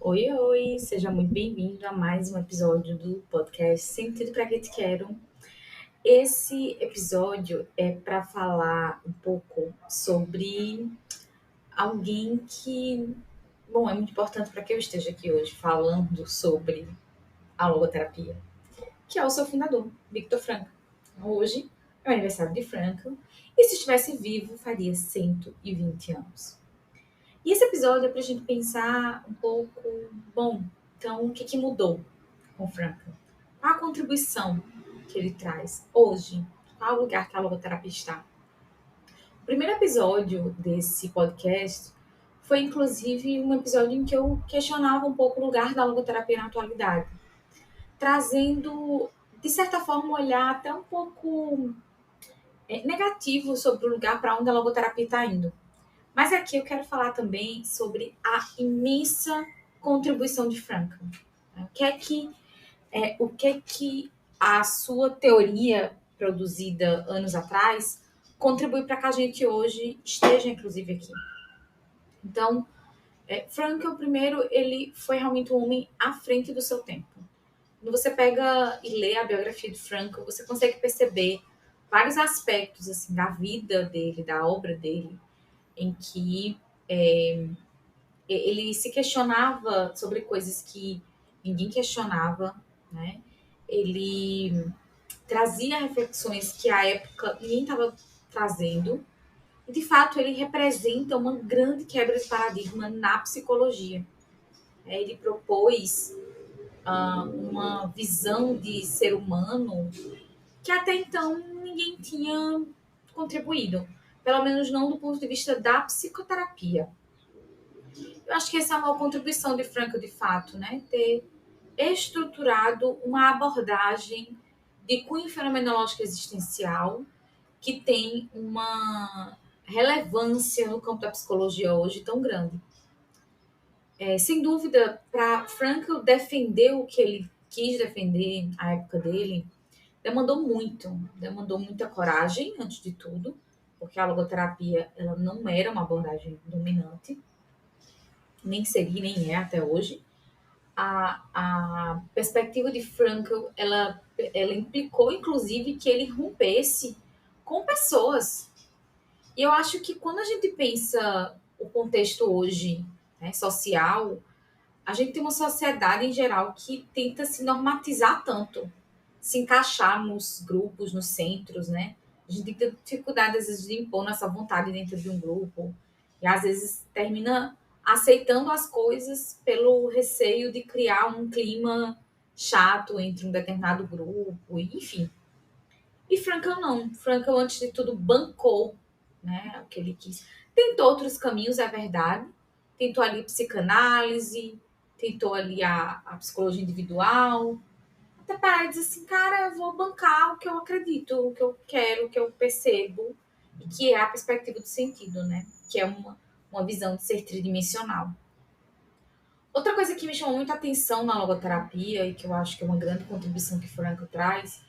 Oi, oi, seja muito bem-vindo a mais um episódio do podcast Sentido para que te quero. Esse episódio é para falar um pouco sobre alguém que, bom, é muito importante para que eu esteja aqui hoje falando sobre a logoterapia, que é o seu fundador, Viktor Frankl. Hoje é o aniversário de Frankl e se estivesse vivo faria 120 anos. E esse episódio é para a gente pensar um pouco, bom, então o que mudou com o Frankl? Qual a contribuição que ele traz hoje? Qual o lugar que a logoterapia está? O primeiro episódio desse podcast foi, inclusive, um episódio em que eu questionava um pouco o lugar da logoterapia na atualidade, trazendo, de certa forma, um olhar até um pouco negativo sobre o lugar para onde a logoterapia está indo. Mas aqui eu quero falar também sobre a imensa contribuição de Frankl. O que é que a sua teoria produzida anos atrás contribui para que a gente hoje esteja, inclusive, aqui. Então, Frankl, primeiro, ele foi realmente um homem à frente do seu tempo. Quando você pega e lê a biografia de Frankl, você consegue perceber vários aspectos assim da vida dele, da obra dele, em que ele se questionava sobre coisas que ninguém questionava, né? Ele trazia reflexões que à época ninguém estava trazendo. E, de fato, ele representa uma grande quebra de paradigma na psicologia. Ele propôs uma visão de ser humano que até então ninguém tinha contribuído, pelo menos não do ponto de vista da psicoterapia. Eu acho que essa é uma contribuição de Frankl, de fato, né? Ter estruturado uma abordagem de cunho fenomenológico existencial que tem uma relevância no campo da psicologia hoje tão grande. Sem dúvida, para Frankl defender o que ele quis defender à época dele, demandou muita coragem, antes de tudo, porque a logoterapia ela não era uma abordagem dominante, nem seria, nem é até hoje. A perspectiva de Frankl, ela implicou, inclusive, que ele rompesse com pessoas. E eu acho que quando a gente pensa o contexto hoje, né, social, a gente tem uma sociedade em geral que tenta se normatizar tanto, se encaixar nos grupos, nos centros, né? A gente tem dificuldade, às vezes, de impor nossa vontade dentro de um grupo. E, às vezes, termina aceitando as coisas pelo receio de criar um clima chato entre um determinado grupo, enfim. E Frankl não. Frankl, antes de tudo, bancou, né, o que ele quis. Tentou outros caminhos, é verdade. Tentou ali psicanálise, tentou ali a psicologia individual, até parar e dizer assim, cara, eu vou bancar o que eu acredito, o que eu quero, o que eu percebo, e que é a perspectiva do sentido, né? Que é uma visão de ser tridimensional. Outra coisa que me chamou muita atenção na logoterapia, e que eu acho que é uma grande contribuição que Frankl traz,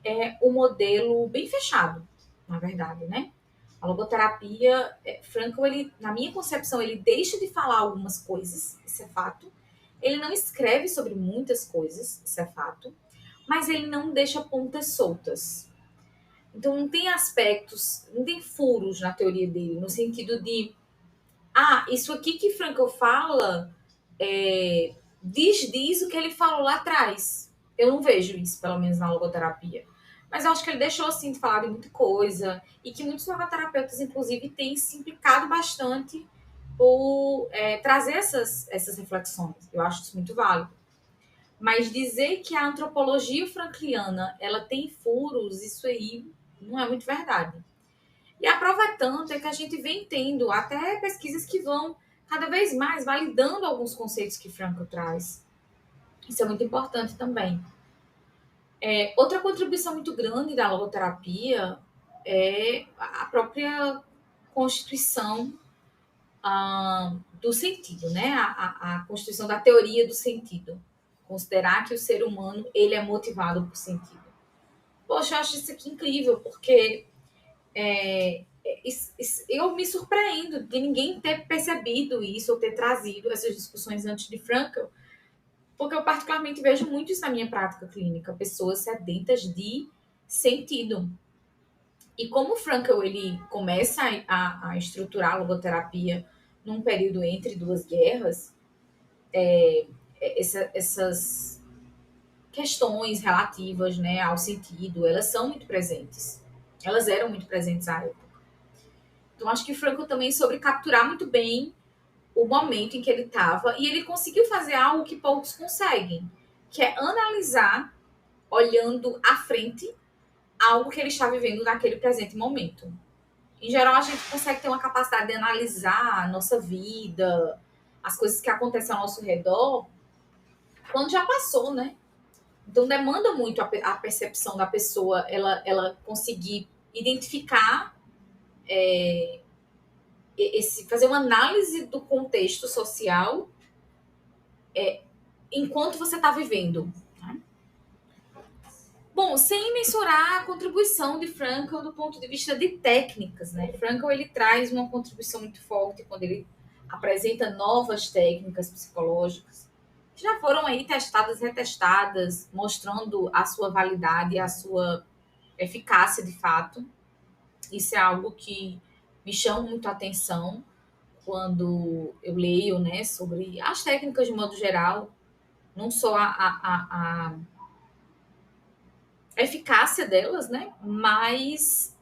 é o modelo bem fechado, na verdade, né? A logoterapia, Frankl, ele, na minha concepção, ele deixa de falar algumas coisas, isso é fato. Ele não escreve sobre muitas coisas, isso é fato, mas ele não deixa pontas soltas. Então não tem aspectos, não tem furos na teoria dele, no sentido de, isso aqui que Frankl fala diz o que ele falou lá atrás. Eu não vejo isso, pelo menos na logoterapia. Mas eu acho que ele deixou assim de falar de muita coisa e que muitos logoterapeutas, inclusive, têm se implicado bastante por trazer essas reflexões. Eu acho isso muito válido. Mas dizer que a antropologia frankliana ela tem furos, isso aí não é muito verdade. E a prova é tanto é que a gente vem tendo até pesquisas que vão cada vez mais validando alguns conceitos que Frankl traz. Isso é muito importante também. Outra contribuição muito grande da logoterapia é a própria constituição do sentido, né? A constituição da teoria do sentido. Considerar que o ser humano ele é motivado por sentido. Poxa, eu acho isso aqui incrível, porque eu me surpreendo de ninguém ter percebido isso ou ter trazido essas discussões antes de Frankl, porque eu particularmente vejo muito isso na minha prática clínica, pessoas sedentas de sentido. E como o Frankl ele começa a estruturar a logoterapia num período entre duas guerras, essas questões relativas, né, ao sentido, elas são muito presentes. Elas eram muito presentes à época. Então, acho que Frankl também soube capturar muito bem o momento em que ele estava e ele conseguiu fazer algo que poucos conseguem, que é analisar, olhando à frente, algo que ele está vivendo naquele presente momento. Em geral, a gente consegue ter uma capacidade de analisar a nossa vida, as coisas que acontecem ao nosso redor, quando já passou, né? Então, demanda muito a percepção da pessoa, ela conseguir identificar, fazer uma análise do contexto social enquanto você está vivendo. Né? Bom, sem mensurar a contribuição de Frankl do ponto de vista de técnicas, né? Frankl ele traz uma contribuição muito forte quando ele apresenta novas técnicas psicológicas que já foram aí testadas, retestadas, mostrando a sua validade e a sua eficácia de fato. Isso é algo que me chama muito a atenção quando eu leio, né, sobre as técnicas de modo geral, não só a eficácia delas, né, mas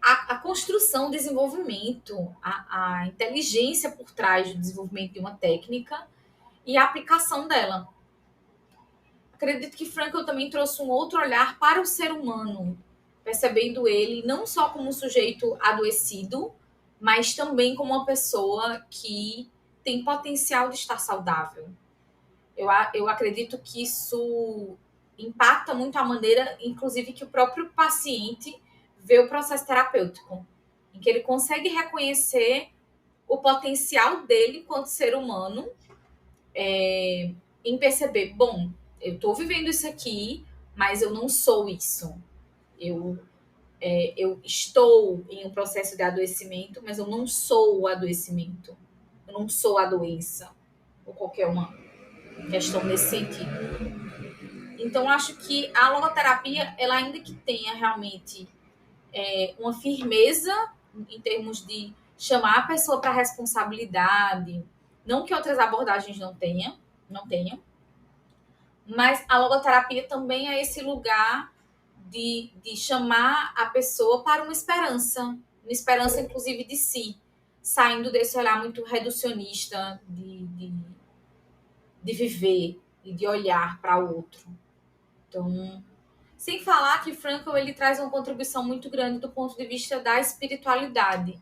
a construção, o desenvolvimento, a inteligência por trás do desenvolvimento de uma técnica e a aplicação dela. Acredito que Frankl também trouxe um outro olhar para o ser humano, percebendo ele não só como um sujeito adoecido, mas também como uma pessoa que tem potencial de estar saudável. Eu acredito que isso impacta muito a maneira, inclusive, que o próprio paciente vê o processo terapêutico, em que ele consegue reconhecer o potencial dele enquanto ser humano, em perceber, bom, eu estou vivendo isso aqui, mas eu não sou isso. Eu estou em um processo de adoecimento, mas eu não sou o adoecimento. Eu não sou a doença, ou qualquer uma questão nesse sentido. Então, acho que a logoterapia, ela ainda que tenha realmente uma firmeza em termos de chamar a pessoa para responsabilidade, não que outras abordagens não tenham, mas a logoterapia também é esse lugar de chamar a pessoa para uma esperança inclusive de si, saindo desse olhar muito reducionista de viver e de olhar para o outro. Então, sem falar que Frankl ele traz uma contribuição muito grande do ponto de vista da espiritualidade,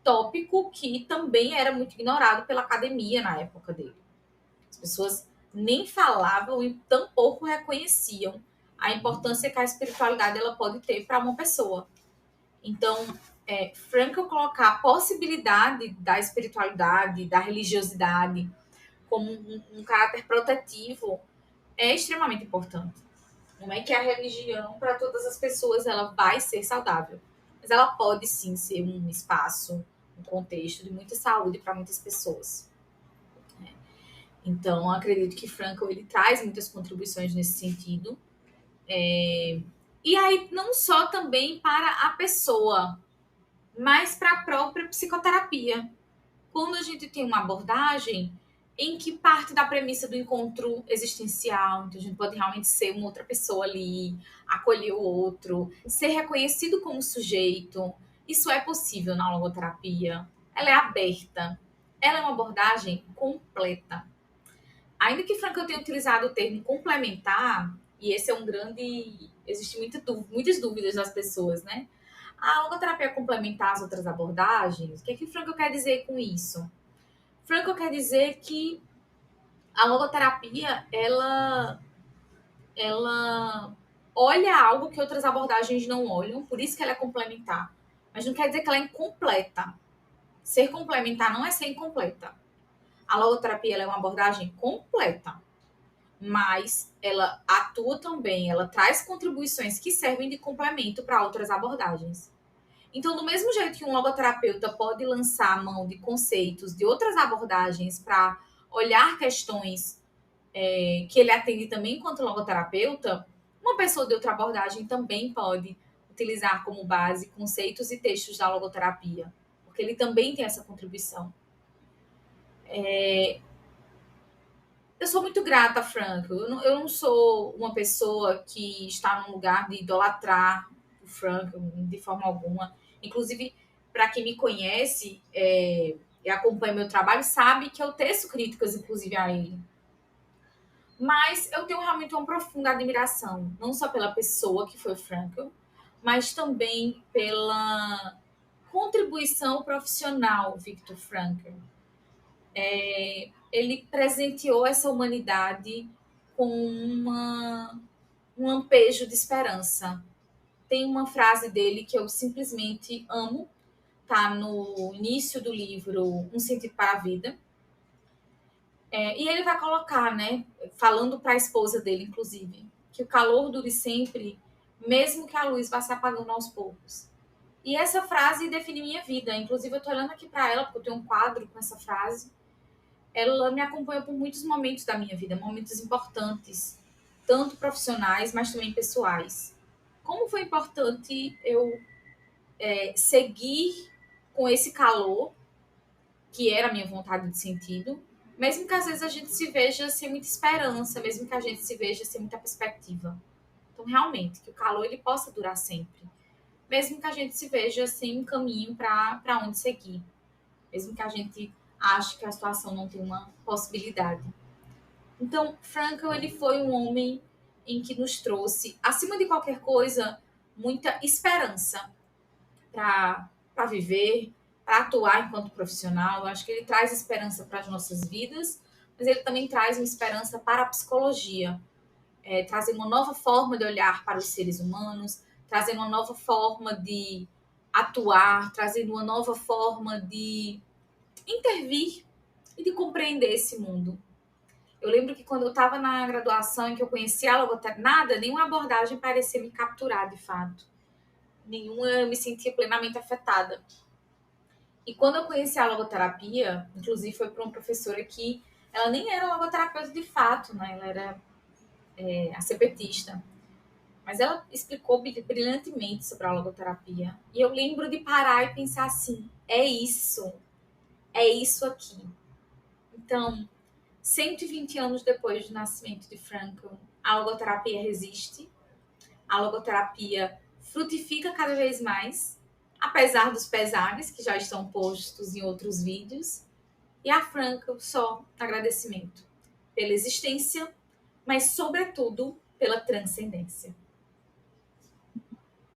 tópico que também era muito ignorado pela academia na época dele. As pessoas nem falavam e tampouco reconheciam a importância que a espiritualidade ela pode ter para uma pessoa. Então, Frankl colocar a possibilidade da espiritualidade, da religiosidade, como um caráter protetivo é extremamente importante. Não é que a religião, para todas as pessoas, ela vai ser saudável. Mas ela pode sim ser um espaço, um contexto de muita saúde para muitas pessoas. Então, acredito que Frankl ele traz muitas contribuições nesse sentido. E aí, não só também para a pessoa, mas para a própria psicoterapia. Quando a gente tem uma abordagem em que parte da premissa do encontro existencial, então a gente pode realmente ser uma outra pessoa ali, acolher o outro, ser reconhecido como sujeito. Isso é possível na logoterapia. Ela é aberta. Ela é uma abordagem completa. Ainda que Frankl tenha utilizado o termo complementar, e esse é um grande... Existe muitas dúvidas das pessoas, né? A logoterapia é complementar as outras abordagens? O que Frankl quer dizer com isso? Frankl quer dizer que a logoterapia, ela olha algo que outras abordagens não olham, por isso que ela é complementar. Mas não quer dizer que ela é incompleta. Ser complementar não é ser incompleta. A logoterapia ela é uma abordagem completa, mas ela atua também, ela traz contribuições que servem de complemento para outras abordagens. Então, do mesmo jeito que um logoterapeuta pode lançar a mão de conceitos, de outras abordagens para olhar questões que ele atende também enquanto logoterapeuta, uma pessoa de outra abordagem também pode utilizar como base conceitos e textos da logoterapia, porque ele também tem essa contribuição. Eu sou muito grata, Franco. Eu não sou uma pessoa que está num lugar de idolatrar o Franco de forma alguma. Inclusive, para quem me conhece e acompanha meu trabalho, sabe que eu teço críticas, inclusive, a ele. Mas eu tenho realmente uma profunda admiração, não só pela pessoa que foi o Franco, mas também pela contribuição profissional Viktor Frankl. Ele presenteou essa humanidade com um lampejo de esperança. Tem uma frase dele que eu simplesmente amo, tá no início do livro Um Sentido para a Vida. E ele vai colocar, né, falando para a esposa dele, inclusive, que o calor dure sempre, mesmo que a luz vá se apagando aos poucos. E essa frase define minha vida. Inclusive, eu estou olhando aqui para ela, porque eu tenho um quadro com essa frase. Ela me acompanha por muitos momentos da minha vida, momentos importantes, tanto profissionais, mas também pessoais. Como foi importante eu seguir com esse calor, que era a minha vontade de sentido, mesmo que às vezes a gente se veja sem muita esperança, mesmo que a gente se veja sem muita perspectiva. Então, realmente, que o calor ele possa durar sempre, mesmo que a gente se veja sem um caminho para onde seguir, mesmo que a gente ache que a situação não tem uma possibilidade. Então, Frankl, ele foi um homem em que nos trouxe, acima de qualquer coisa, muita esperança para viver, para atuar enquanto profissional. Eu acho que ele traz esperança para as nossas vidas, mas ele também traz uma esperança para a psicologia, trazendo uma nova forma de olhar para os seres humanos, trazendo uma nova forma de atuar, trazendo uma nova forma de intervir e de compreender esse mundo. Eu lembro que quando eu estava na graduação em que eu conheci a logoterapia, nenhuma abordagem parecia me capturar de fato. Nenhuma eu me sentia plenamente afetada. E quando eu conheci a logoterapia, inclusive foi para uma professora que ela nem era logoterapeuta de fato, né? Ela era ACPTista. Mas ela explicou brilhantemente sobre a logoterapia. E eu lembro de parar e pensar assim: é isso aqui. Então, 120 anos depois do nascimento de Frankl, a logoterapia resiste, a logoterapia frutifica cada vez mais, apesar dos pesares que já estão postos em outros vídeos, e a Frankl só agradecimento pela existência, mas sobretudo pela transcendência.